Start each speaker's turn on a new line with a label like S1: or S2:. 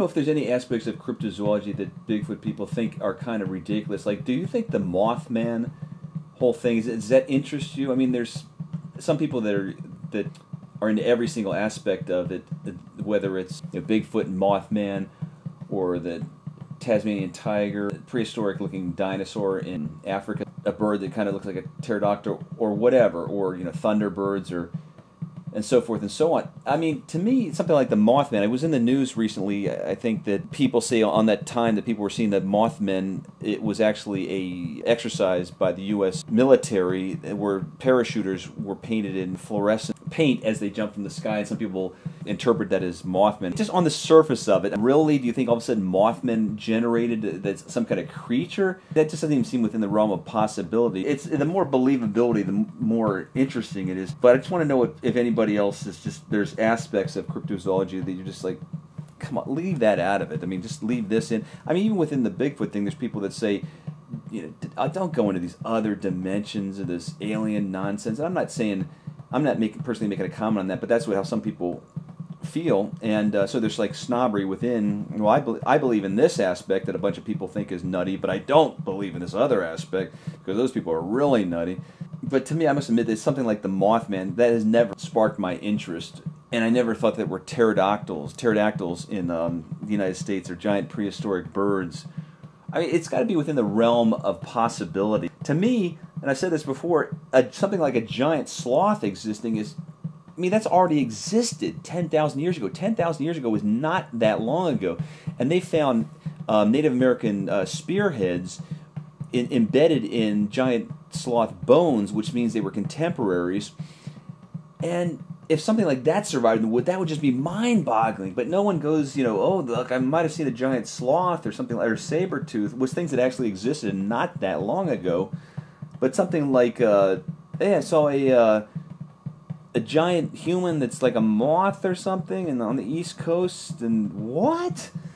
S1: know if there's any aspects of cryptozoology that Bigfoot people think are kind of ridiculous. Like, do you think the Mothman whole thing, does that interest you? I mean, there's some people that are into every single aspect of it, whether it's Bigfoot and Mothman, or the Tasmanian tiger, prehistoric-looking dinosaur in Africa, a bird that kind of looks like a pterodactyl, or whatever, or thunderbirds, or and so forth and so on. I mean, to me, something like the Mothman, it was in the news recently, I think, that people say on that time that people were seeing that Mothman, it was actually a exercise by the U.S. military where parachuters were painted in fluorescent paint as they jumped from the sky, and some people interpret that as Mothman. Just on the surface of it, really, do you think all of a sudden Mothman generated that's some kind of creature? That just doesn't even seem within the realm of possibility. It's the more believability, the more interesting it is. But I just want to know if anybody else is just, there's aspects of cryptozoology that you're just like, come on, leave that out of it. I mean, just leave this in. I mean, even within the Bigfoot thing, there's people that say, don't go into these other dimensions of this alien nonsense. And I'm not saying, I'm not personally making a comment on that, but that's how some people feel, and so there's like snobbery within. Well, I believe in this aspect that a bunch of people think is nutty, but I don't believe in this other aspect because those people are really nutty. But to me, I must admit, there's something like the Mothman that has never sparked my interest, and I never thought that were pterodactyls in the United States, or giant prehistoric birds. I mean, it's got to be within the realm of possibility. To me, and I've said this before, something like a giant sloth existing is, I mean, that's already existed 10,000 years ago. 10,000 years ago was not that long ago. And they found Native American spearheads embedded in giant sloth bones, which means they were contemporaries. And if something like that survived in the wood, that would just be mind-boggling. But no one goes, oh, look, I might have seen a giant sloth or something, or saber-tooth, was things that actually existed not that long ago. But something like, I saw a giant human that's like a moth or something, and on the East Coast, and what?